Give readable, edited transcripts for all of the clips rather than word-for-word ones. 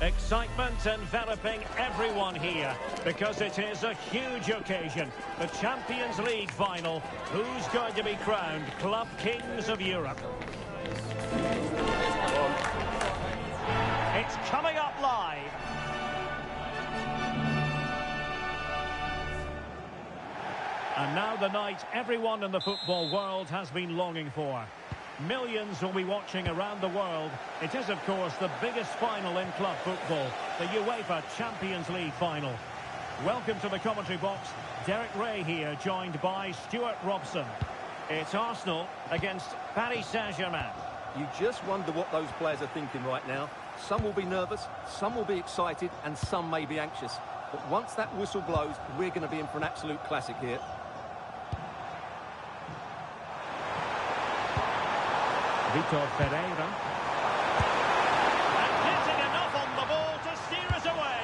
Excitement enveloping everyone here because it is a huge occasion. The Champions League Final. Who's going to be crowned Club Kings of Europe? It's coming up live. And now the night everyone in the football world has been longing for. Millions will be watching around the world. It is, of course, the biggest final in club football, the UEFA Champions League Final. Welcome to the commentary box. Derek Ray here, joined by Stuart Robson. It's Arsenal against Paris Saint-Germain. You just wonder what those players are thinking right now. Some will be nervous, some will be excited, and some may be anxious. But once that whistle blows, we're going to be in for an absolute classic here. Vitor Pereira. And getting enough on the ball to steer us away.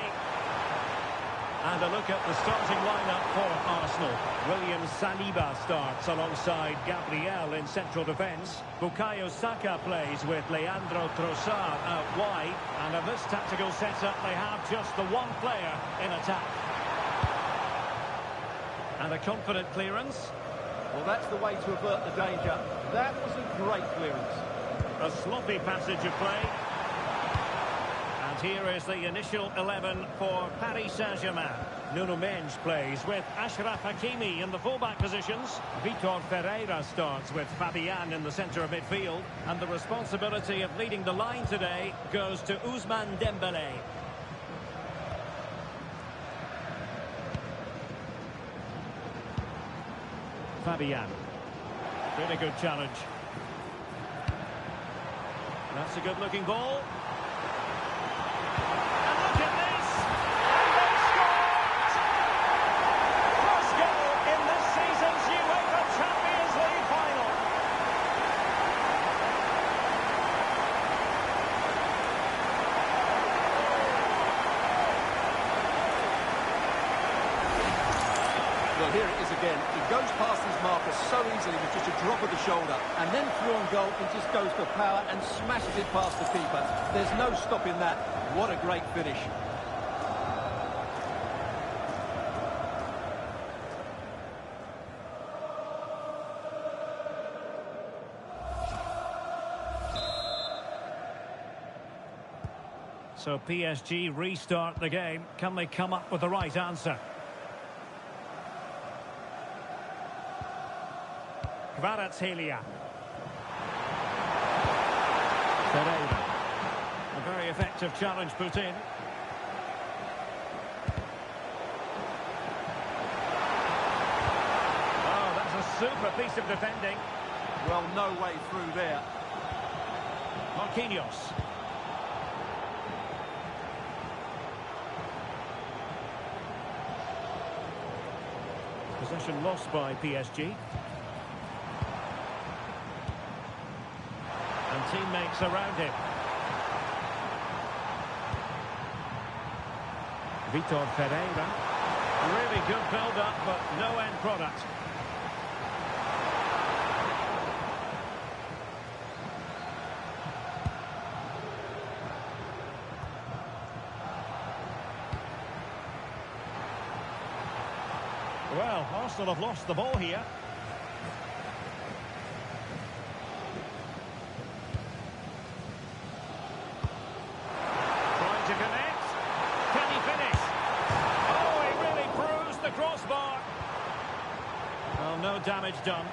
And a look at the starting lineup for Arsenal. William Saliba starts alongside Gabriel in central defence. Bukayo Saka plays with Leandro Trossard out wide. And in this tactical setup, they have just the one player in attack. And a confident clearance. Well, that's the way to avert the danger. That was a great clearance. A sloppy passage of play. And here is the initial 11 for Paris Saint-Germain. Nuno Mendes plays with Achraf Hakimi in the fullback positions. Vitor Pereira starts with Fabian in the centre of midfield. And the responsibility of leading the line today goes to Ousmane Dembélé. Fabian. Really good challenge. That's a good-looking ball. And look at this! And they scored! First goal in this season's UEFA Champions League Final. Well, here it is again. He goes past his marker so easily with just a drop of the shoulder, and then through on goal, he just goes for power and smashes it past the keeper. There's no stopping that. What a great finish. So PSG restart the game. Can they come up with the right answer? Kvaratskhelia. Pereira. A very effective challenge put in. Oh, that's a super piece of defending. Well, no way through there. Marquinhos. Possession lost by PSG. And teammates around him. Vitor Pereira. Really good build-up, but no end product. Well, Arsenal have lost the ball here. Trying to connect. Can he finish? Oh, he really bruised the crossbar. Well, no damage done.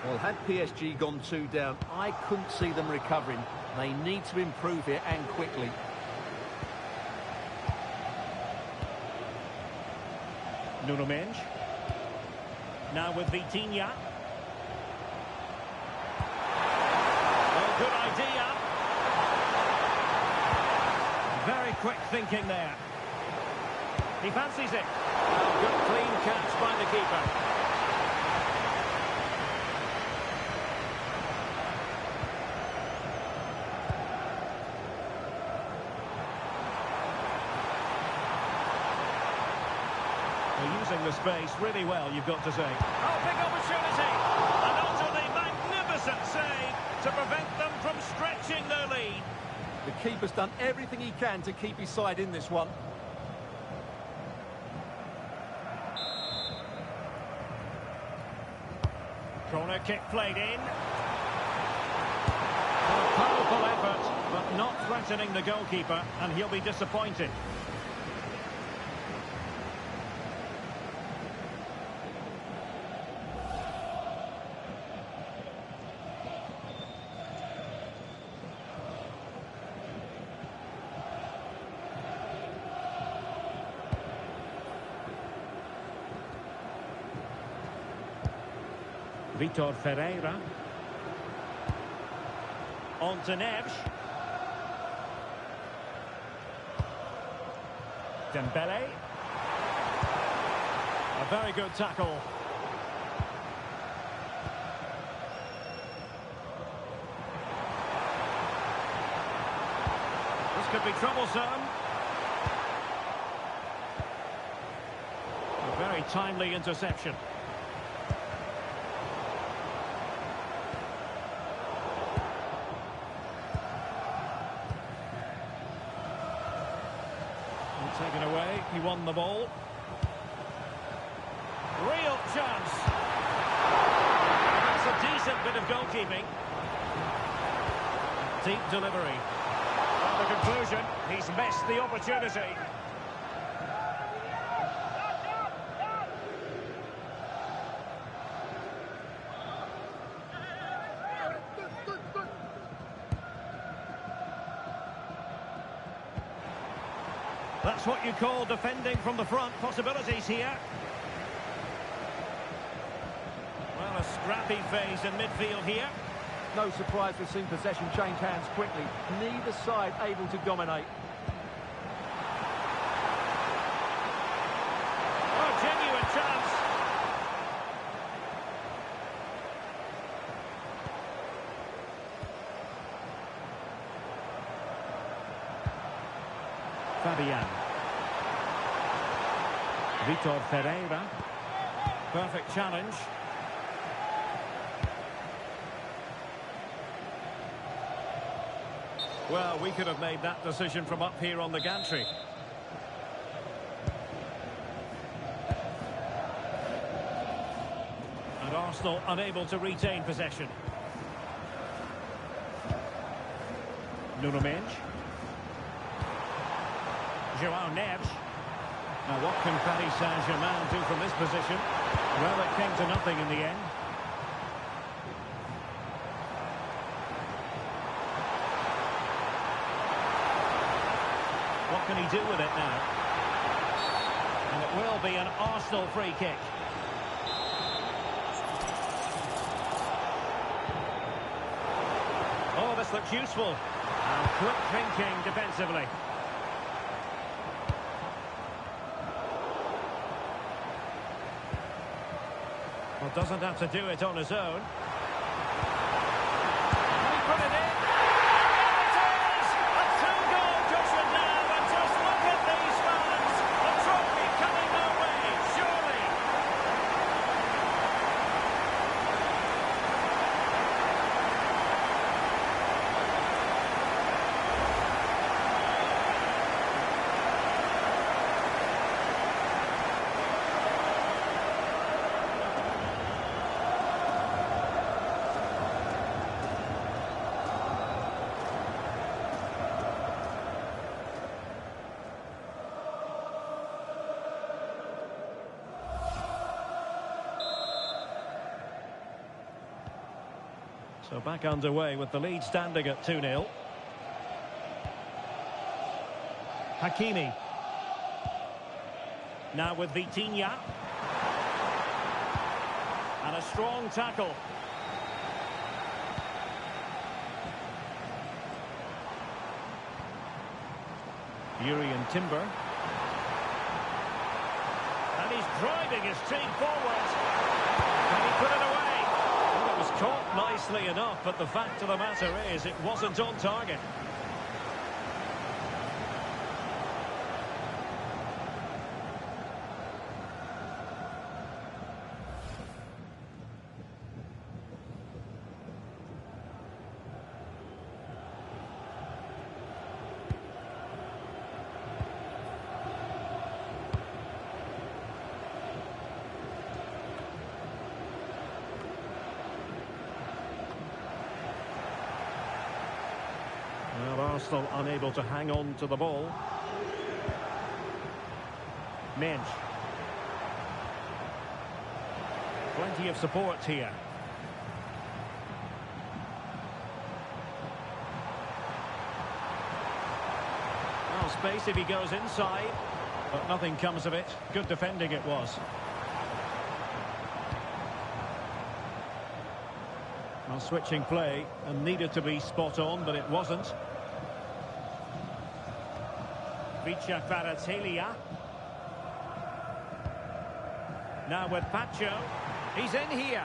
Well, had PSG gone 2 down, I couldn't see them recovering. They need to improve here and quickly. Nuno Mendes. Now with Vitinha. Well, good idea. Very quick thinking there. He fancies it. Well, good clean catch by the keeper. Using the space really well, you've got to say. Oh, big opportunity! An utterly magnificent save to prevent them from stretching their lead. The keeper's done everything he can to keep his side in this one. Corner kick played in. A powerful effort, but not threatening the goalkeeper, and he'll be disappointed. Vitor Ferreira. On to Neves. Dembele. A very good tackle. This could be troublesome. A very timely interception. Taken away, he won the ball. Real chance. That's a decent bit of goalkeeping. Deep delivery. And the conclusion, he's missed the opportunity. That's what you call defending from the front. Possibilities here. Well, a scrappy phase in midfield here. No surprise we've seen possession change hands quickly. Neither side able to dominate. Oh, genuine chance. Fabian. Vitor Ferreira. Perfect challenge. Well, we could have made that decision from up here on the gantry. And Arsenal unable to retain possession. Nuno Mendes. João Neves. Now what can Paris Saint-Germain do from this position? Well, it came to nothing in the end. What can he do with it now? And it will be an Arsenal free kick. Oh, this looks useful. And quick thinking defensively. Well, doesn't have to do it on his own. Can he put it in? And it is! A two-goal cushion now, and just look at these fans! The trophy coming their way, surely! So back underway with the lead standing at 2-0. Hakimi. Now with Vitinha. And a strong tackle. Urian Timber. And he's driving his team forward. Can he put it away? Well, it was caught nicely enough, but the fact of the matter is it wasn't on target. Well, Arsenal unable to hang on to the ball. Mensch. Plenty of support here. Well, space if he goes inside, but nothing comes of it. Good defending it was. Well, switching play and needed to be spot on, but it wasn't. Kvaratskhelia. Now with Pacho. He's in here.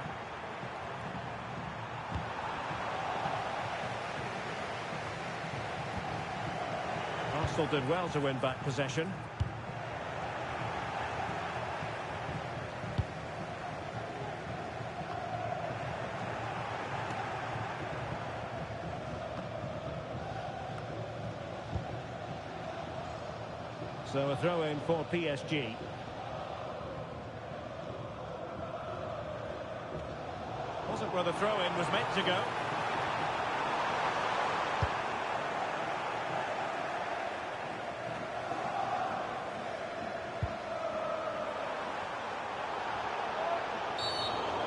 Arsenal did well to win back possession. So a throw in for PSG. Wasn't where the throw in was meant to go.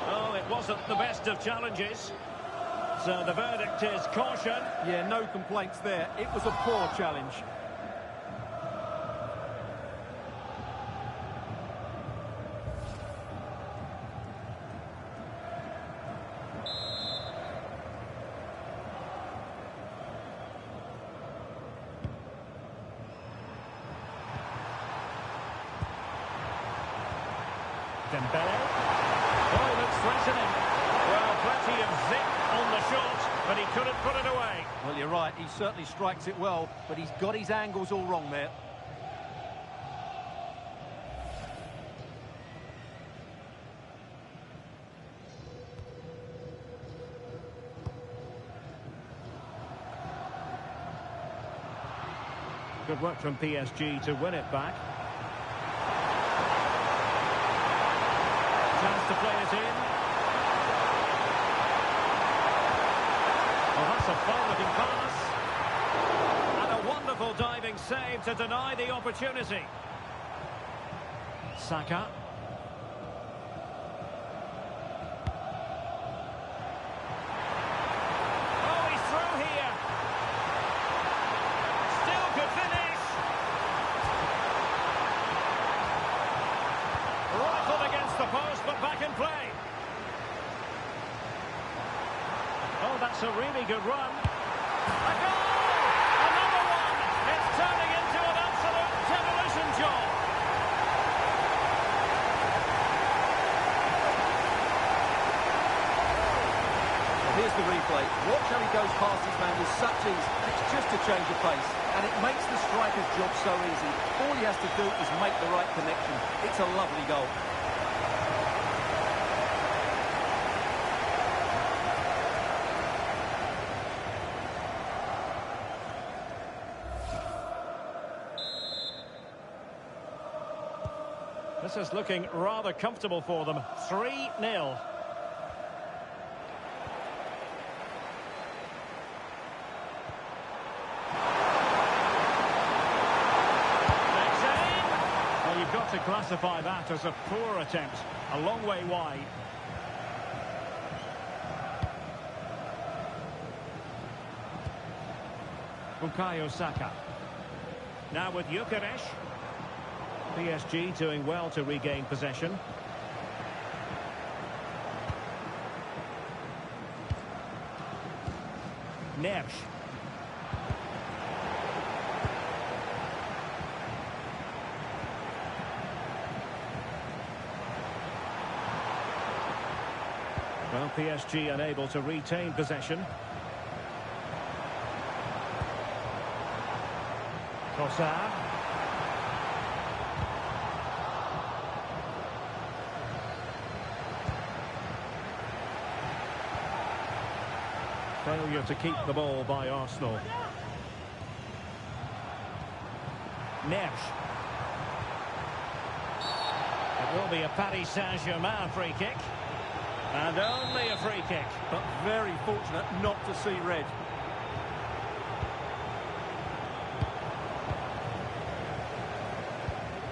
Oh, it wasn't the best of challenges. So the verdict is caution. Yeah, no complaints there. It was a poor challenge. Dembele. Oh, he looks threatening. Well, plenty of zip on the shot, but he couldn't put it away. Well, you're right. He certainly strikes it well, but he's got his angles all wrong there. Good work from PSG to win it back. Chance to play it in. Well, that's a fine-looking pass. And a wonderful diving save to deny the opportunity. Saka. Oh, he's through here. Still could finish. Rifled against the post, but back in play. Oh, that's a really good run. A goal! Another one! It's turning into an absolute demolition job. Well, here's the replay. Watch how he goes past his man with such ease. It's just a change of pace, and it makes the striker's job so easy. All he has to do is make the right connection. It's a lovely goal. This is looking rather comfortable for them. 3-0. Well, you've got to classify that as a poor attempt. A long way wide. Bukayo Saka. Now with Gyökeres. PSG doing well to regain possession. Neves. Well, PSG unable to retain possession. Trossard. Failure to keep the ball by Arsenal. Neves. It will be a Paris Saint-Germain free kick. And only a free kick. But very fortunate not to see red.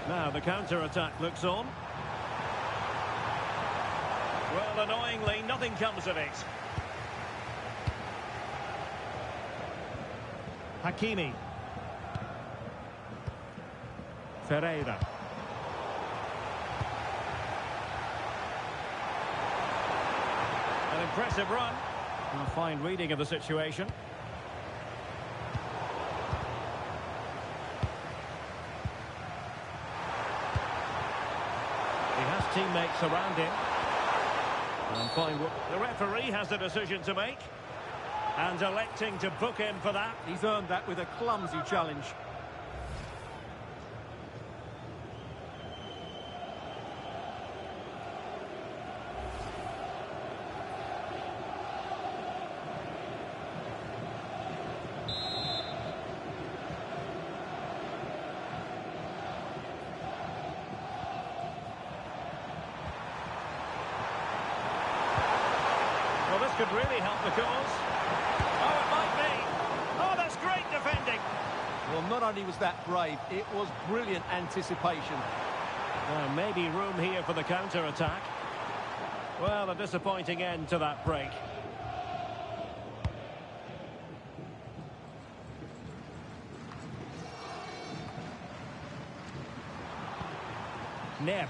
Now the counter-attack looks on. Well, annoyingly, nothing comes of it. Hakimi. Ferreira. An impressive run. A fine reading of the situation. He has teammates around him. And fine. The referee has a decision to make. And electing to book him for that. He's earned that with a clumsy challenge. Well, this could really help the cause. Oh, it might be. Oh, that's great defending. Well, not only was that brave, it was brilliant anticipation. Well, maybe room here for the counter-attack. Well, a disappointing end to that break. Neves.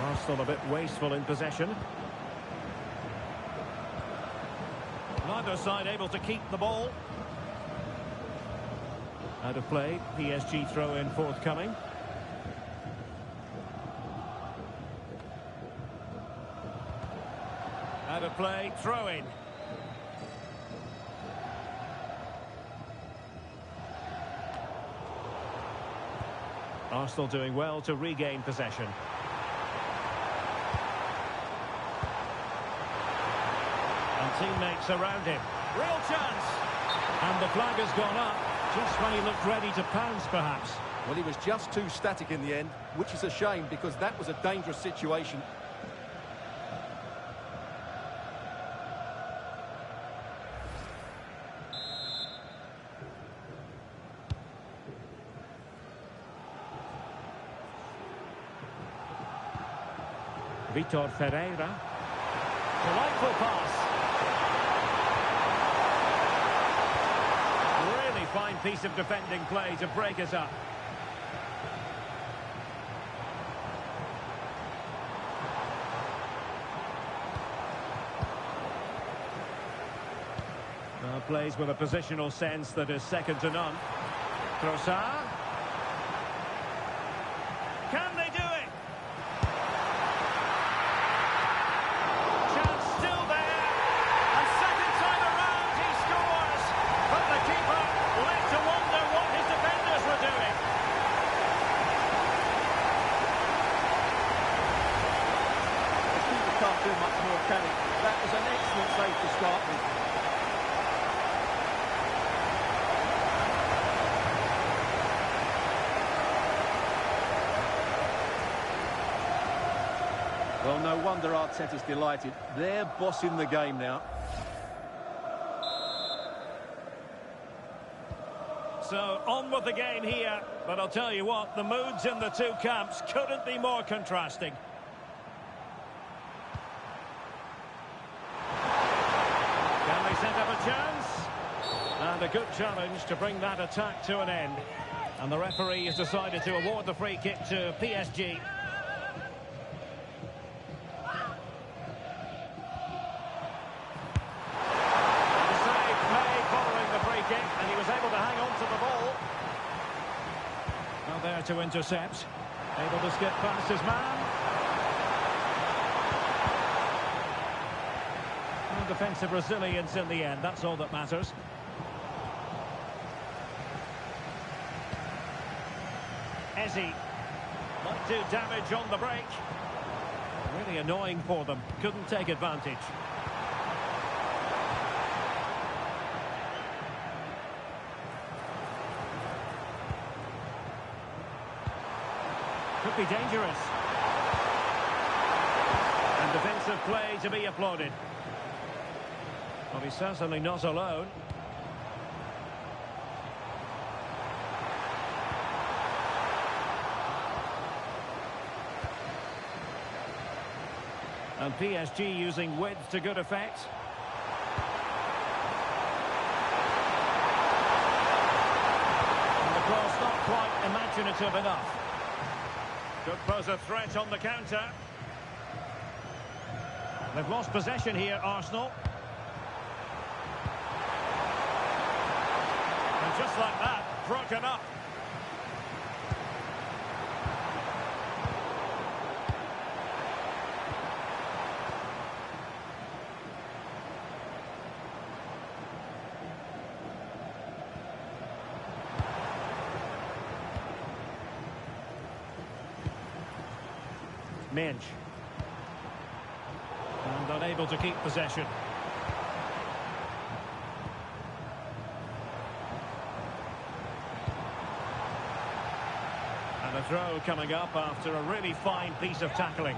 Arsenal a bit wasteful in possession. Neither side able to keep the ball. Out of play, PSG throw-in forthcoming. Out of play, throw-in. Arsenal doing well to regain possession. And teammates around him. Real chance. And the flag has gone up. Just when he looked ready to pounce, perhaps. Well, he was just too static in the end, which is a shame because that was a dangerous situation. Vitor Ferreira. Delightful pass. Really fine piece of defending play to break us up. Now plays with a positional sense that is second to none. Trossard. Can they do it? Chance still there. And second time around he scores. But the keeper led to wonder what his defenders were doing. The keeper can't do much more, can he? That was an excellent save to start with. Well, no wonder Arteta's delighted. They're bossing the game now. So, on with the game here. But I'll tell you what, the moods in the two camps couldn't be more contrasting. Can they set up a chance? And a good challenge to bring that attack to an end. And the referee has decided to award the free kick to PSG. And he was able to hang on to the ball. Now there to intercept. Able to skip past his man. And defensive resilience in the end. That's all that matters. Ezzy might do damage on the break. Really annoying for them. Couldn't take advantage. Could be dangerous. And defensive play to be applauded. Well, he's certainly not alone. And PSG using width to good effect. And the cross not quite imaginative enough. Could pose a threat on the counter. They've lost possession here, Arsenal. And just like that, broken up. Minch. And unable to keep possession. And a throw coming up after a really fine piece of tackling.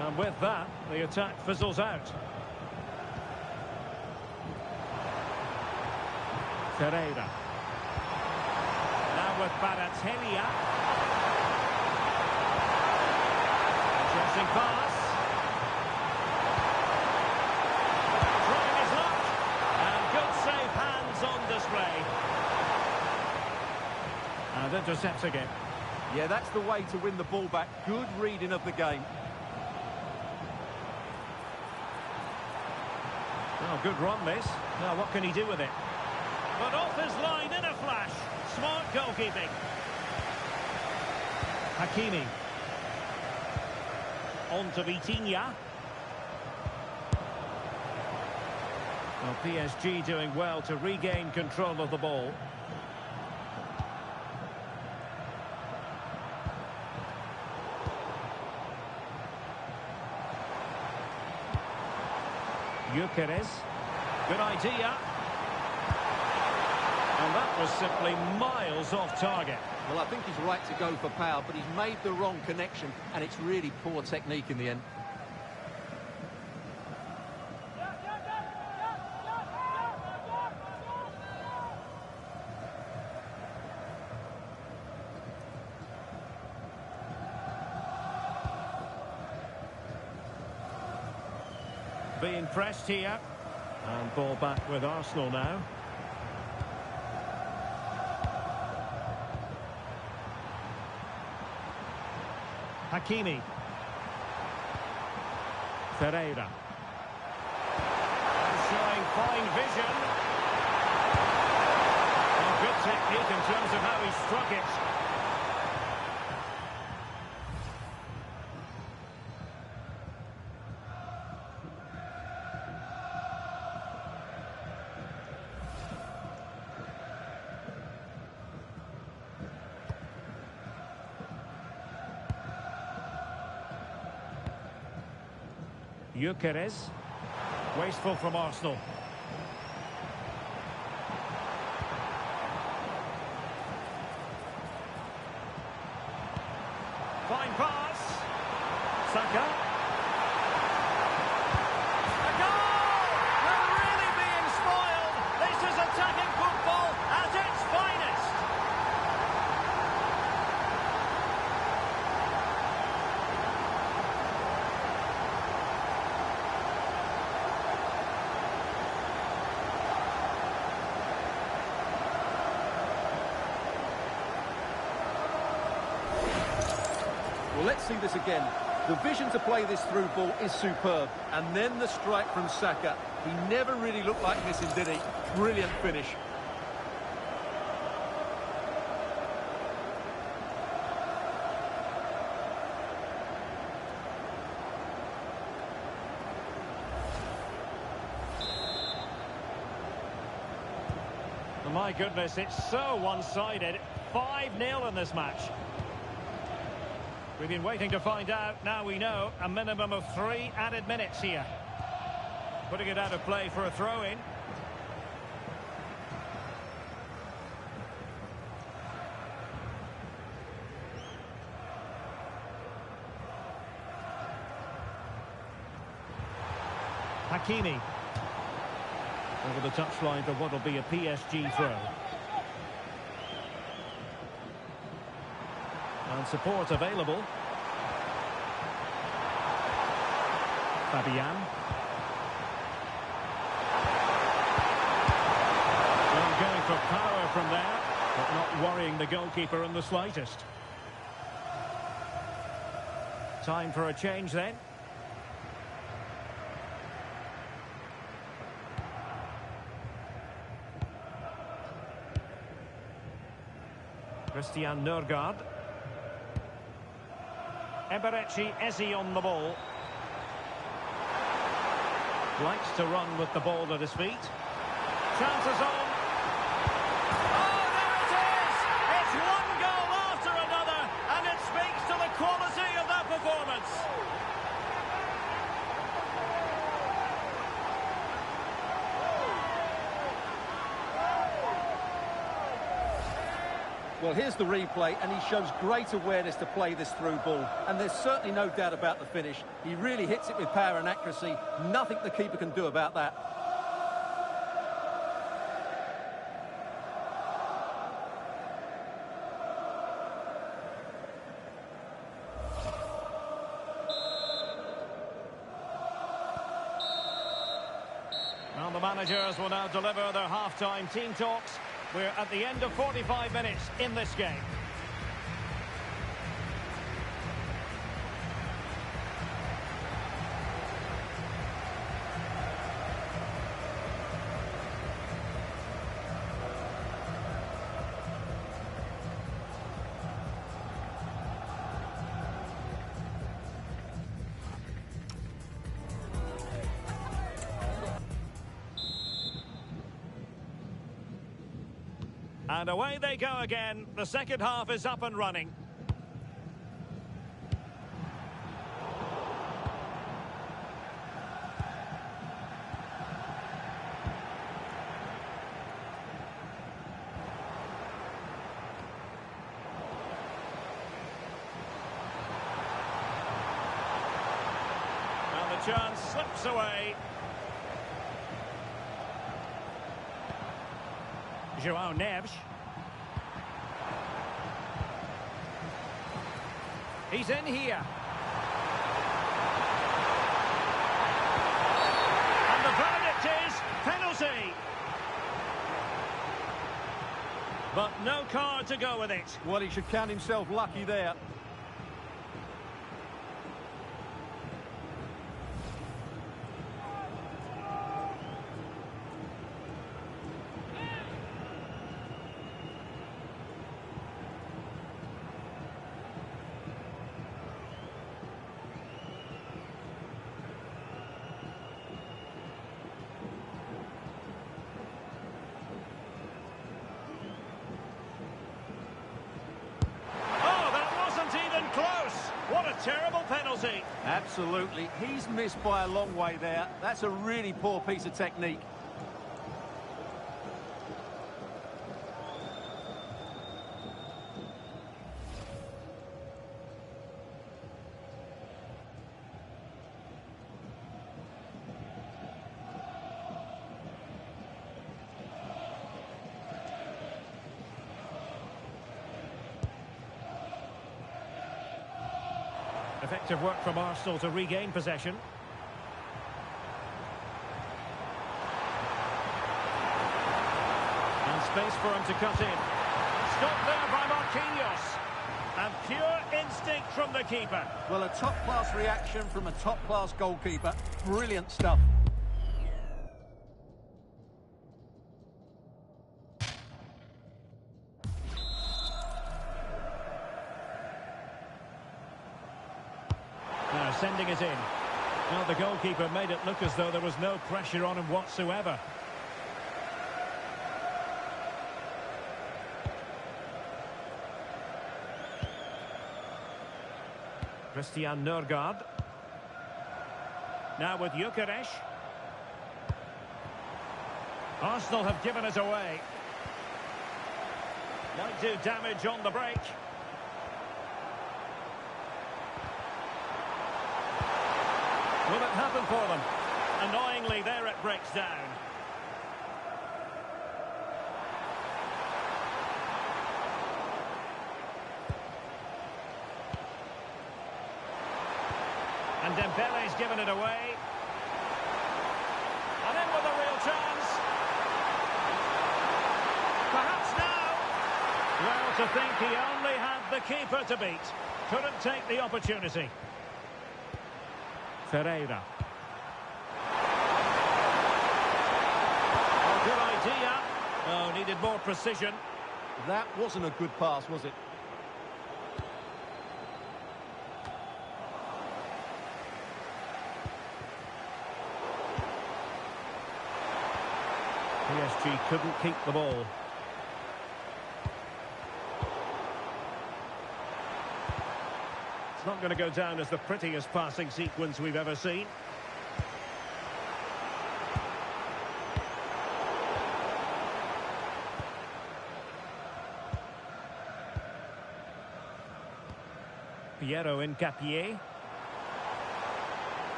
And with that, the attack fizzles out. Ferreira. With Baratelia. Interesting pass. Trying his luck. And good save, hands on display. And intercepts again. Yeah, that's the way to win the ball back. Good reading of the game. Oh, good run this. Now what can he do with it? But off his line in a flash. Smart goalkeeping. Hakimi. On to Vitinha. Well, PSG doing well to regain control of the ball. Gyökeres. Good idea. And that was simply miles off target. Well, I think he's right to go for power, but he's made the wrong connection, and it's really poor technique in the end. Being pressed here. And ball back with Arsenal now. Hakimi. Ferreira. Showing fine vision. And good technique in terms of how he struck it. Gyökeres. Wasteful from Arsenal. Fine pass. Saka. A goal! We're really being spoiled. This is attacking football at its finest. Well, let's see this again. The vision to play this through ball is superb. And then the strike from Saka. He never really looked like missing, did he? Brilliant finish. Oh, my goodness, it's so one-sided. 5-0 in this match. We've been waiting to find out. Now we know a minimum of 3 added minutes here. Putting it out of play for a throw-in. Hakimi. Over the touchline for what will be a PSG throw. And support available. Fabian. Well, going for power from there, but not worrying the goalkeeper in the slightest. Time for a change then. Christian Nørgaard. Eberechi Eze on the ball. Likes to run with the ball at his feet. Chances on. Oh, there it is! It's one goal after another, and it speaks to the quality of that performance. Well, here's the replay, and he shows great awareness to play this through ball. And there's certainly no doubt about the finish. He really hits it with power and accuracy. Nothing the keeper can do about that. Well, the managers will now deliver their half-time team talks. We're at the end of 45 minutes in this game. And away they go again. The second half is up and running. And the chance slips away. João Neves. He's in here. And the verdict is penalty. But no card to go with it. Well, he should count himself lucky there. Terrible penalty. Absolutely. He's missed by a long way there. That's a really poor piece of technique. Effective work from Arsenal to regain possession. And space for him to cut in. Stopped there by Marquinhos. And pure instinct from the keeper. Well, a top-class reaction from a top-class goalkeeper. Brilliant stuff. Now sending it in. Well, the goalkeeper made it look as though there was no pressure on him whatsoever. Christian Nørgaard. Now with Gyökeres. Arsenal have given it away. Might do damage on the break. Will it happen for them? Annoyingly, there it breaks down. And Dembele's given it away. And in with a real chance. Perhaps now. Well, to think he only had the keeper to beat. Couldn't take the opportunity. Ferreira. Oh, good idea. Oh, needed more precision. That wasn't a good pass, was it? PSG couldn't keep the ball. It's not going to go down as the prettiest passing sequence we've ever seen. Piero Incapié.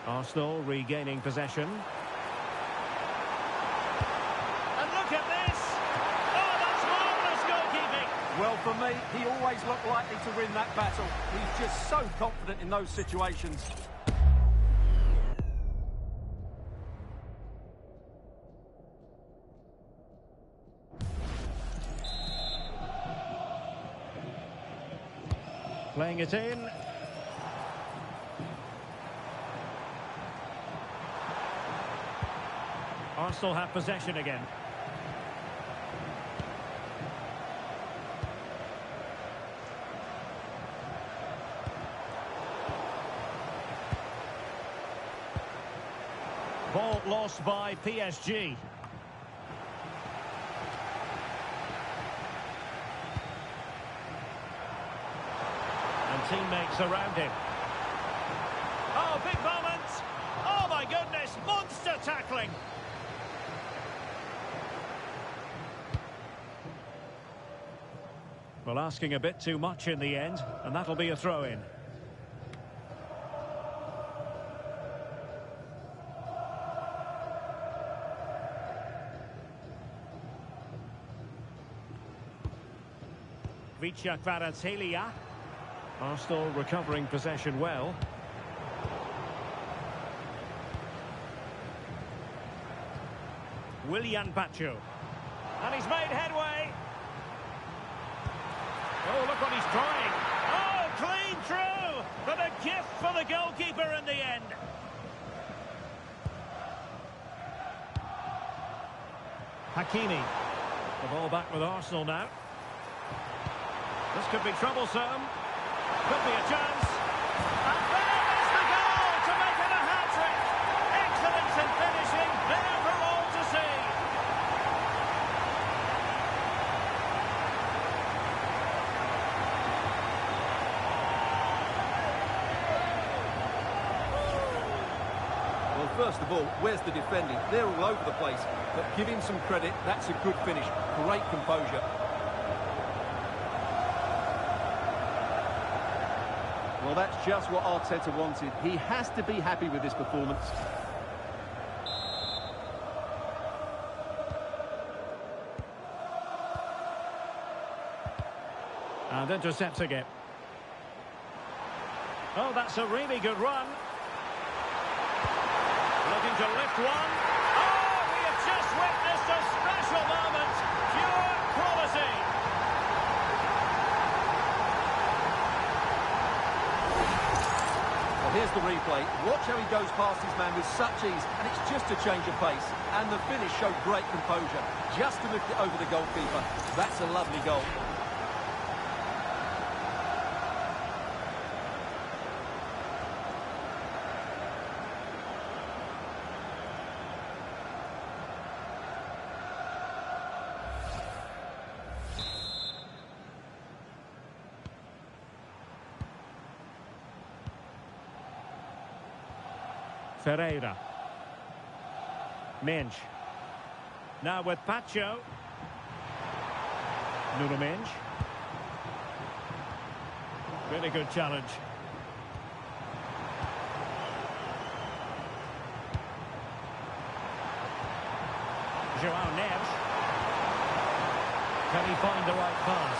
Arsenal regaining possession. And look at this! Oh, that's marvellous goalkeeping! Well, for me, he always looked likely to win that battle. He's just so confident in those situations. Playing it in. Arsenal have possession again. Ball lost by PSG. And teammates around him. Oh, big moment! Oh my goodness, monster tackling! Well, asking a bit too much in the end, and that'll be a throw-in. Kvaratskhelia. Arsenal recovering possession well. Willian Pacho. And he's made headway. Oh, look what he's trying. Oh, clean through. But a gift for the goalkeeper in the end. Hakimi. The ball back with Arsenal now. This could be troublesome. Could be a chance. And there is the goal to make it a hat-trick. Excellence in finishing. There for all to see. Well, first of all, where's the defending? They're all over the place. But give him some credit. That's a good finish. Great composure. Well, that's just what Arteta wanted. He has to be happy with this performance. And intercepts again. Oh, that's a really good run. Looking to lift one. Oh, we have just witnessed a special moment. Pure quality. Here's the replay. Watch how he goes past his man with such ease, and it's just a change of pace. And the finish showed great composure, just to lift it over the goalkeeper. That's a lovely goal. Ferreira. Mensch. Now with Pacho. Nuno Mensch. Really good challenge. João Neves. Can he find the right pass?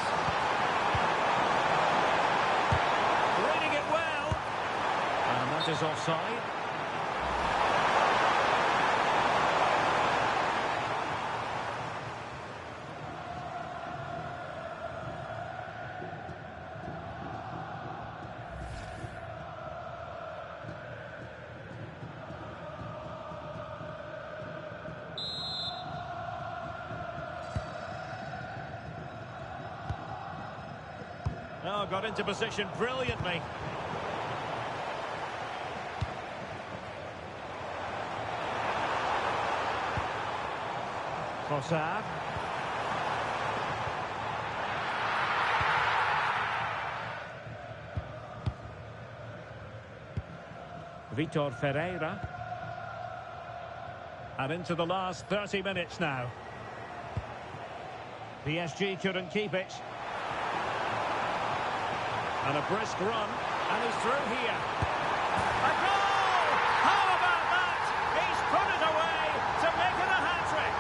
That is offside. Oh, got into position brilliantly. Trossard. Vitor Ferreira. And into the last 30 minutes now. PSG couldn't keep it. And a brisk run, and he's through here. A goal! How about that? He's put it away to make it a hat-trick.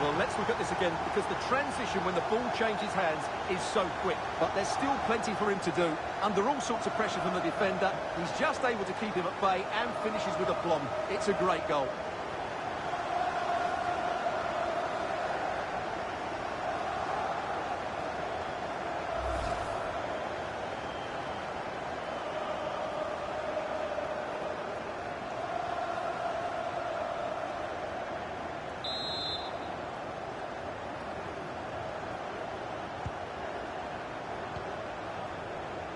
Well, let's look at this again, because the transition when the ball changes hands is so quick. But there's still plenty for him to do. Under all sorts of pressure from the defender, he's just able to keep him at bay and finishes with aplomb. It's a great goal.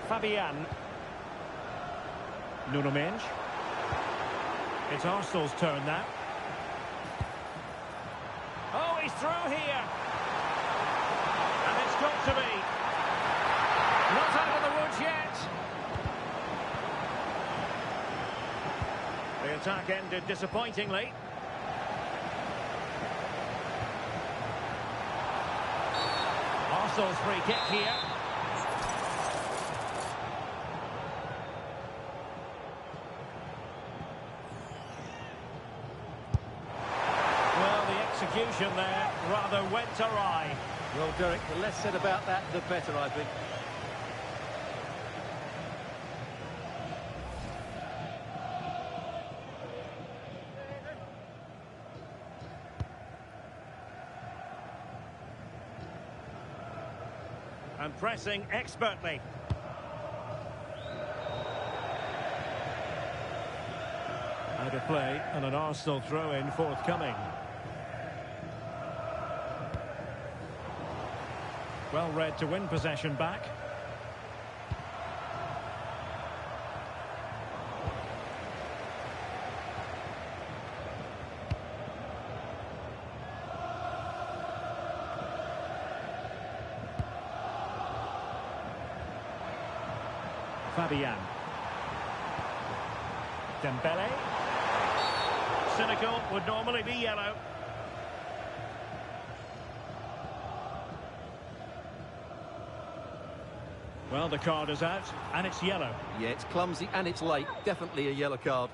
Fabian. Nuno Mendes. It's Arsenal's turn now. Oh, he's through here. And it's got to be. Not out of the woods yet. The attack ended disappointingly. Arsenal's free kick here. Execution there rather went awry. Well, Derek, the less said about that, the better, I think. And pressing expertly. Out of play, and an Arsenal throw-in forthcoming. Well read to win possession back. Fabian. Dembele. Cynical, would normally be yellow. Well, the card is out, and it's yellow. Yeah, it's clumsy and it's late. Definitely a yellow card.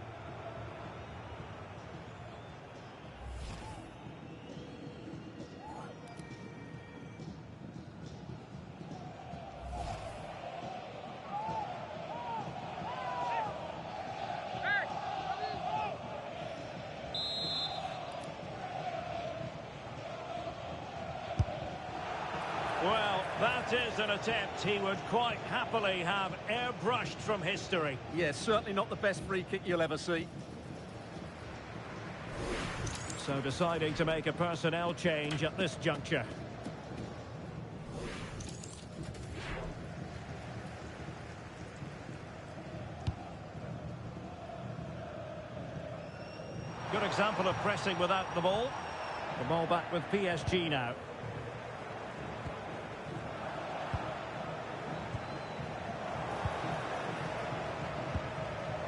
Well, that is an attempt he would quite happily have airbrushed from history. Yes, certainly not the best free kick you'll ever see. So deciding to make a personnel change at this juncture. Good example of pressing without the ball. The ball back with PSG now.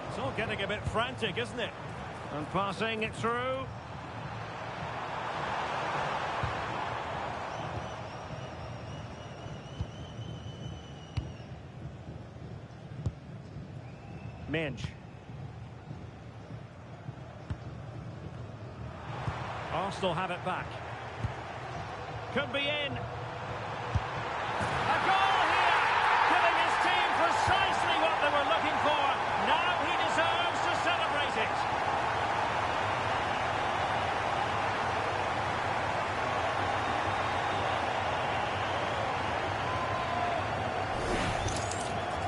It's all getting a bit frantic, isn't it? And passing it through. Mendes. Arsenal have it back. Could be in. A goal here, giving his team precisely what they were looking for. Now he deserves to celebrate it.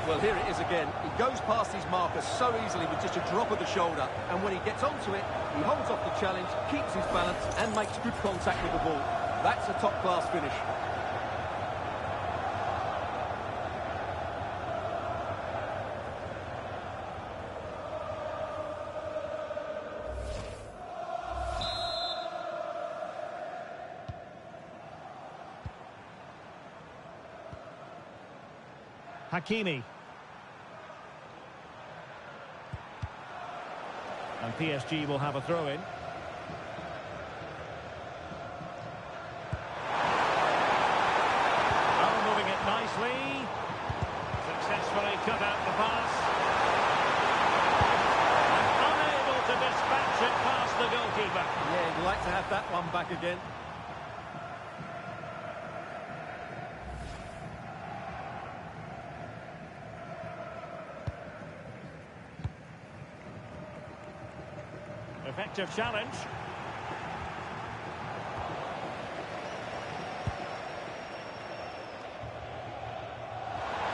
Well, here it is again. He goes past his marker so easily with just a drop of the shoulder. And when he gets onto it, he holds off the challenge, keeps his balance, and makes good contact with the ball. That's a top-class finish. Hakimi. And PSG will have a throw-in. Oh, moving it nicely. Successfully cut out the pass. And unable to dispatch it past the goalkeeper. Yeah, he'd like to have that one back again. Effective challenge.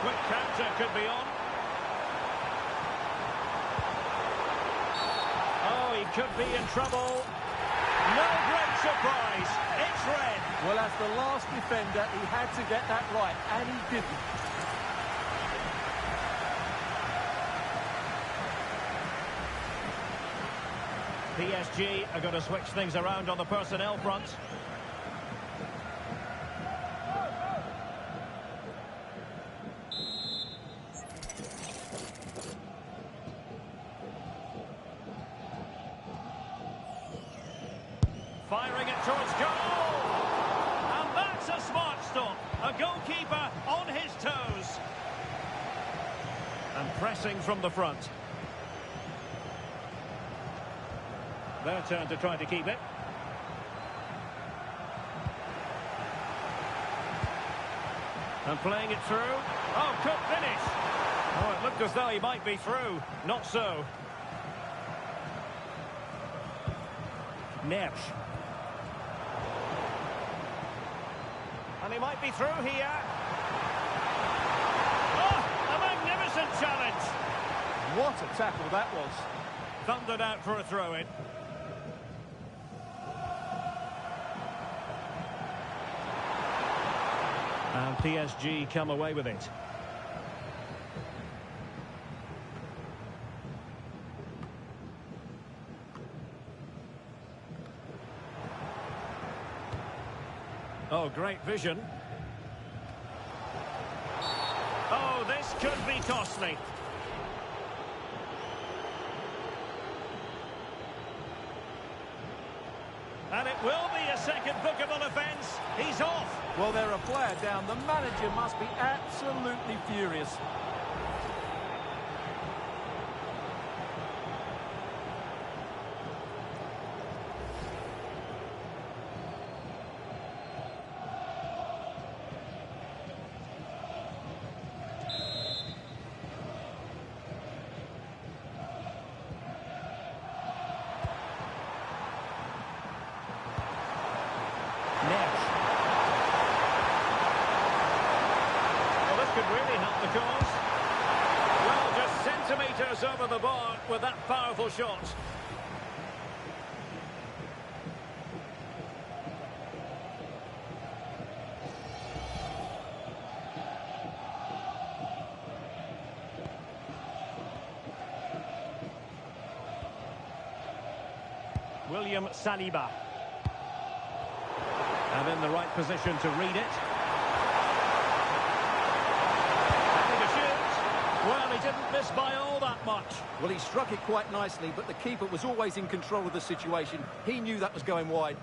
Quick counter could be on. Oh, he could be in trouble. No great surprise. It's red. Well, as the last defender, he had to get that right, and he didn't. PSG are going to switch things around on the personnel front. Firing it towards goal! And that's a smart stop. A goalkeeper on his toes. And pressing from the front. Their turn to try to keep it. And playing it through. Oh, could finish. Oh, it looked as though he might be through. Not so. Neves. And he might be through here. Oh, a magnificent challenge. What a tackle that was. Thundered out for a throw-in. And PSG come away with it. Oh, great vision. Oh, this could be costly. And it will be a second bookable offence. He's off. Well, they're a player down. The manager must be absolutely furious. Could really help the cause. Well, just centimetres over the bar with that powerful shot. William Saliba. And in the right position to read it. Well, he didn't miss by all that much. Well, he struck it quite nicely, but the keeper was always in control of the situation. He knew that was going wide.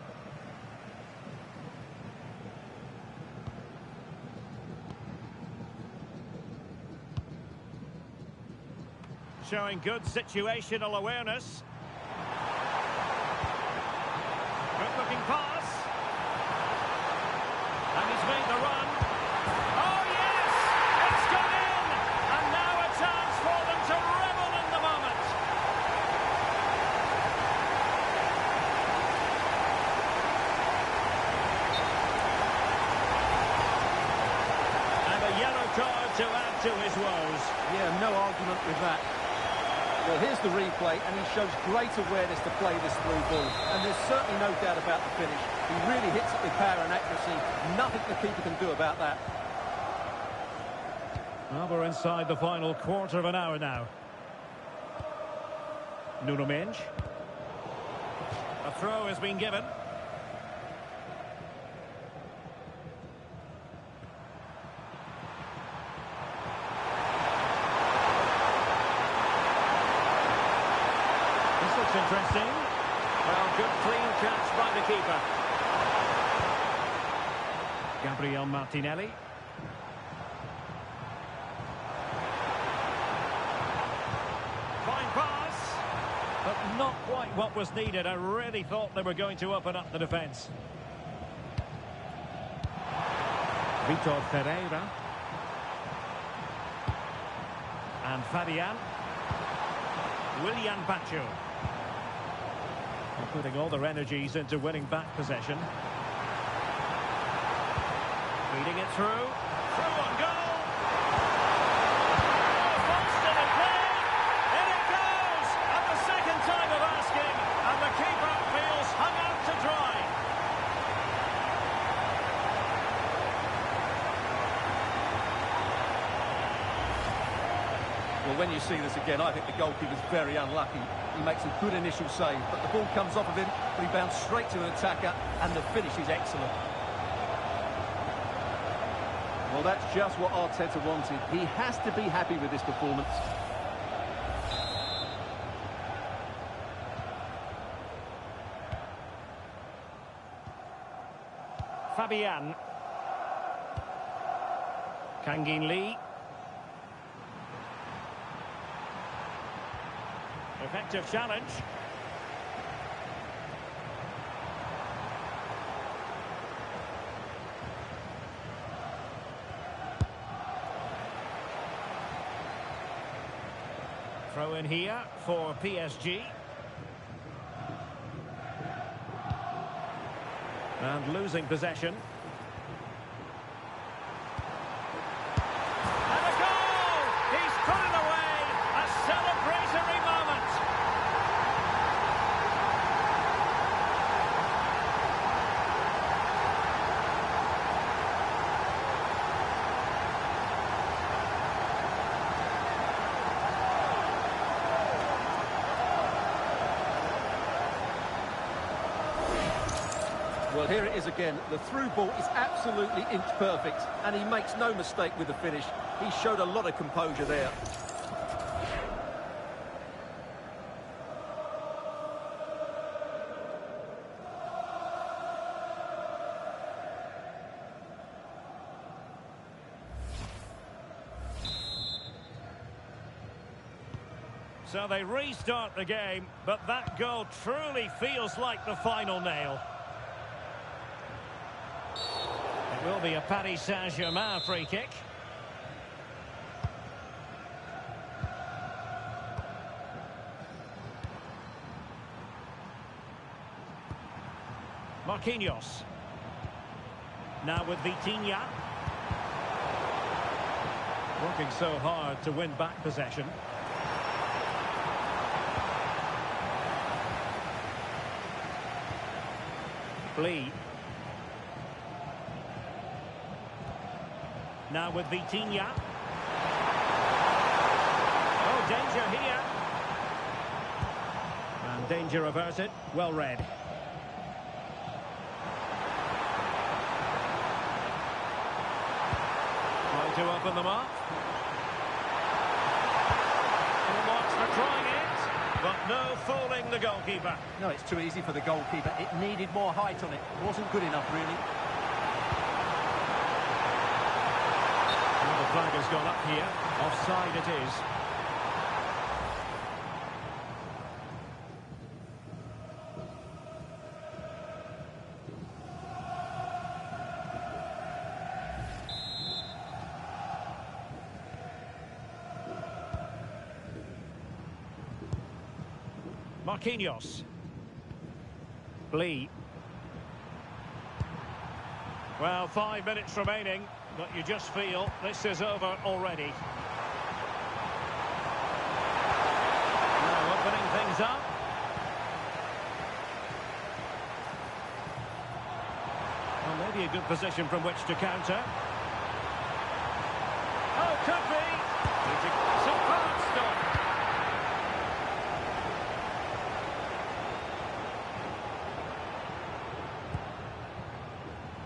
Showing good situational awareness. Good looking pass. And he's made the run. Oh! Yeah, no argument with that. Well, here's the replay, and he shows great awareness to play this through ball. And there's certainly no doubt about the finish. He really hits it with power and accuracy. Nothing the keeper can do about that. Well, we're inside the final quarter of an hour now. Nuno Mendes. A throw has been given. This looks interesting. Well, good clean catch by the keeper. Gabriel Martinelli. Fine pass, but not quite what was needed. I really thought they were going to open up the defence. Vitor Ferreira. And Fabian. Willian Bacho. They're putting all their energies into winning back possession. Feeding it through. Through on goal. Oh, Boston in play. In it goes. At the second time of asking. And the keeper feels hung out to dry. Well, when you see this again, I think the goalkeeper's very unlucky. He makes a good initial save, but the ball comes off of him, rebounds straight to an attacker, and the finish is excellent. Well, that's just what Arteta wanted. He has to be happy with this performance. Fabian. Kangin Lee. Effective challenge. Throw in here for PSG. And losing possession. And a goal! He's put it away! A celebratory moment! Well, here it is again. The through ball is absolutely inch perfect, and he makes no mistake with the finish. He showed a lot of composure there. So they restart the game, but that goal truly feels like the final nail. It will be a Paris Saint-Germain free kick. Marquinhos. Now with Vitinha. Working so hard to win back possession. Lee. Now with Vitinha. Oh, danger here. And danger averted. Well read. Trying to open them up. Full marks for trying it, but no fooling the goalkeeper. No, it's too easy for the goalkeeper. It needed more height on it. Wasn't good enough, really. The flag has gone up here. Offside it is. Marquinhos. Lee. Well, 5 minutes remaining, but you just feel this is over already. things up. Well, maybe a good position from which to counter. Oh, could be. Superb stop.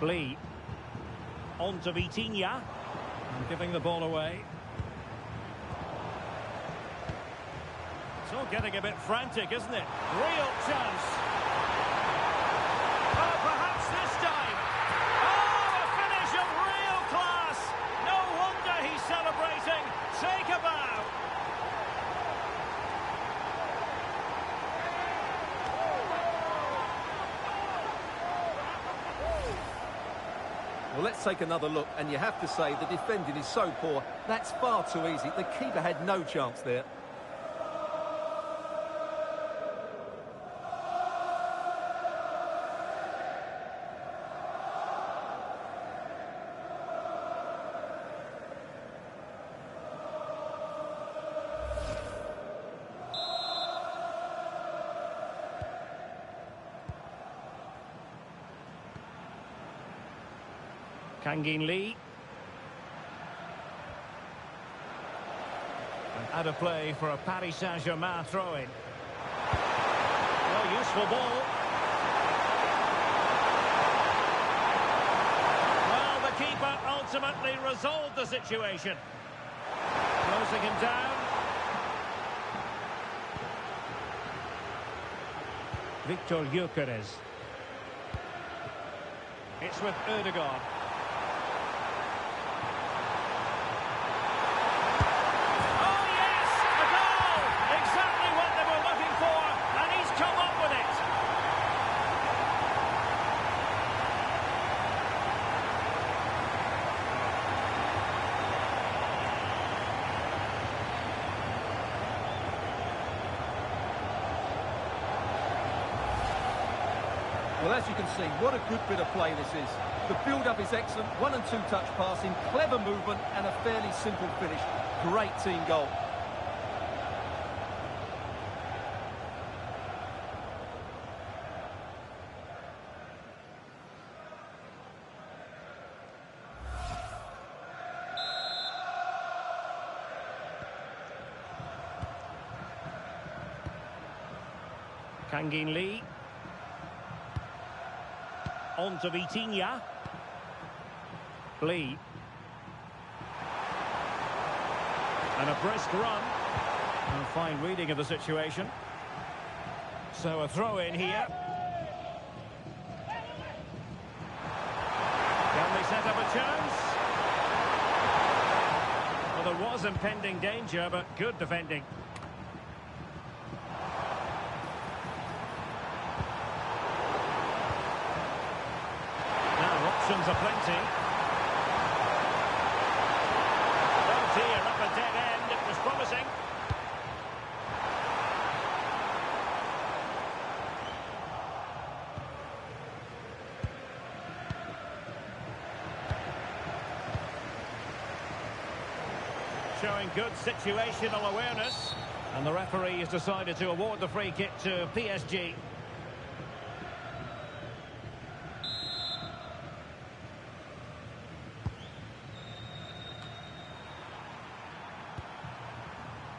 Lee. On to Vitinha. Giving the ball away. It's all getting a bit frantic, isn't it? Real chance. Oh, perhaps this time. Oh, a finish of real class. No wonder he's celebrating. Take a bow. Well, let's take another look, and you have to say the defending is so poor. That's far too easy. The keeper had no chance there. Kangin Lee. And out of play for a Paris Saint-Germain throw-in. Oh, useful ball. Well, the keeper ultimately resolved the situation. Closing him down. Victor Gyökeres. It's with Ødegaard. Well, as you can see, what a good bit of play this is. The build-up is excellent, 1- and 2-touch passing, clever movement and a fairly simple finish. Great team goal. Kangin Lee. On to Vitinha. Lee. And a brisk run. And a fine reading of the situation. So a throw in here. Can they set up a chance? Well, there was impending danger, but good defending. Options are plenty. Oh dear, up a dead end. It was promising. Showing good situational awareness. And the referee has decided to award the free kick to PSG.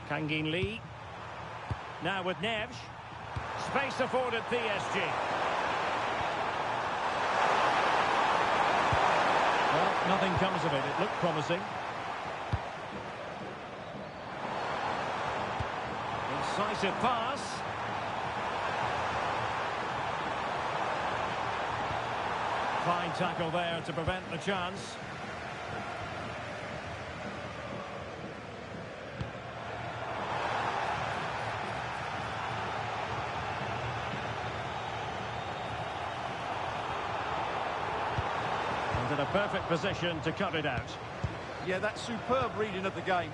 Kangin Lee. Now with Neves. Space afforded PSG. Well, nothing comes of it. It looked promising. Incisive pass. Fine tackle there to prevent the chance. In a perfect position to cut it out. Yeah, that's superb reading of the game.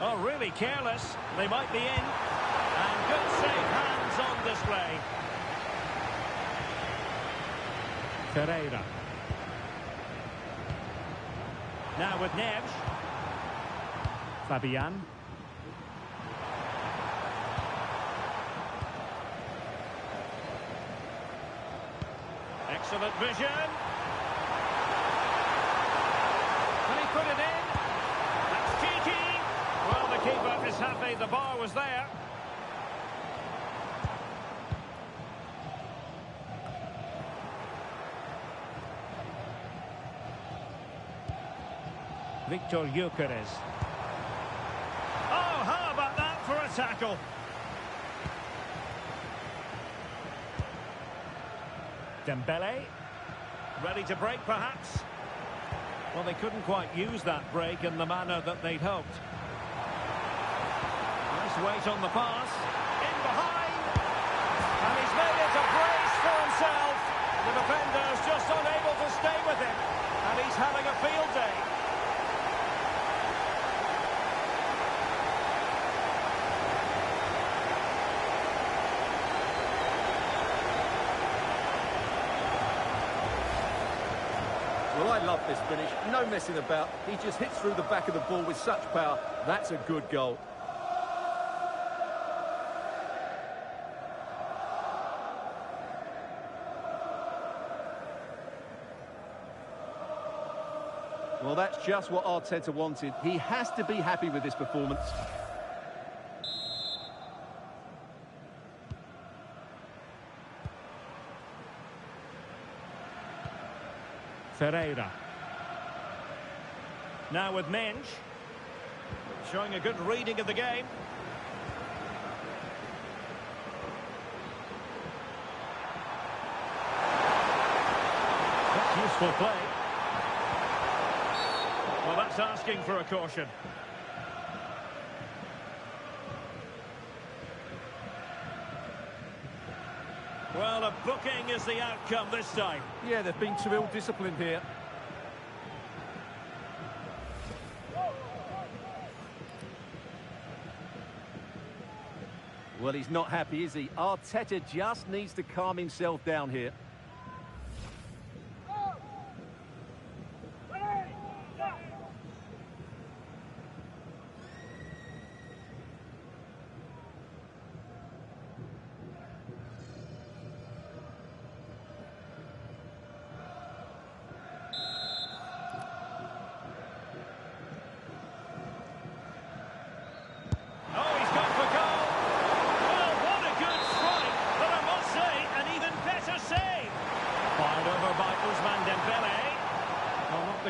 Oh, really careless. They might be in. And good safe hands on display. Ferreira. Now with Neves. Fabian. Excellent vision. Can he put it in? That's cheeky. Well, the keeper is happy the bar was there. Victor Gyökeres. Oh, how about that for a tackle? Dembele. Ready to break, perhaps? Well, they couldn't quite use that break in the manner that they'd hoped. Nice weight on the pass. In behind. And he's made it a brace for himself. The defender's just unable to stay with him. And he's having a field day. Well, I love this finish. No messing about. He just hits through the back of the ball with such power. That's a good goal. Well, that's just what Arteta wanted. He has to be happy with this performance. Ferreira. Now with Mensch. Showing a good reading of the game. That's useful play. Well, that's asking for a caution. Well, a booking is the outcome this time. Yeah, they've been too ill-disciplined here. Well, he's not happy, is he? Arteta just needs to calm himself down here.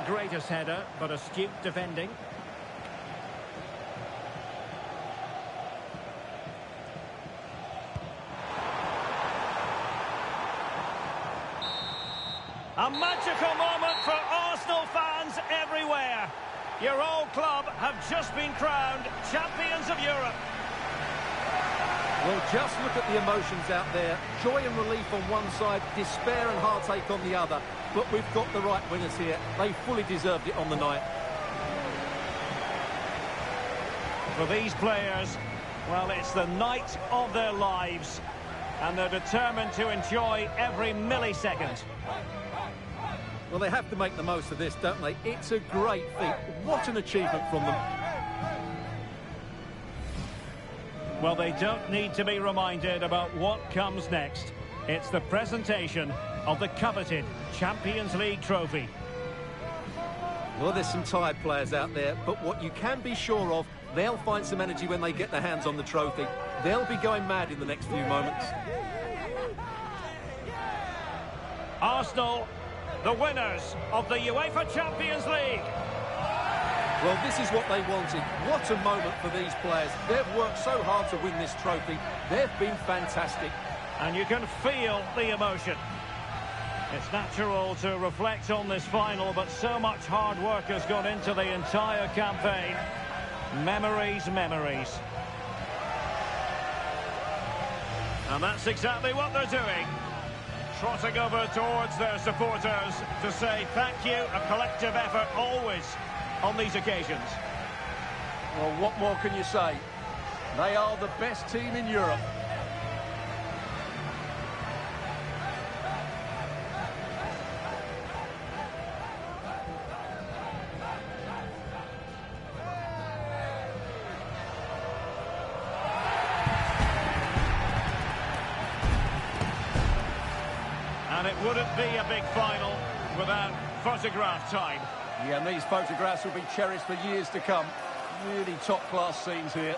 Greatest header, but astute defending. A magical moment for Arsenal fans everywhere. Your old club have just been crowned champions of Europe. Well, just look at the emotions out there. Joy and relief on one side, despair and heartache on the other. But we've got the right winners here. They fully deserved it on the night. For these players, well, it's the night of their lives. And they're determined to enjoy every millisecond. Well, they have to make the most of this, don't they? It's a great feat. What an achievement from them. Well, they don't need to be reminded about what comes next. It's the presentation of the coveted Champions League trophy. Well, there's some tired players out there, but what you can be sure of, they'll find some energy when they get their hands on the trophy. They'll be going mad in the next few moments. Arsenal, the winners of the UEFA Champions League. Well, this is what they wanted. What a moment for these players. They've worked so hard to win this trophy. They've been fantastic. And you can feel the emotion. It's natural to reflect on this final, but so much hard work has gone into the entire campaign. Memories, memories. And that's exactly what they're doing. Trotting over towards their supporters to say thank you, a collective effort always on these occasions. Well, what more can you say? They are the best team in Europe. And it wouldn't be a big final without photograph time. Yeah, and these photographs will be cherished for years to come. Really top-class scenes here.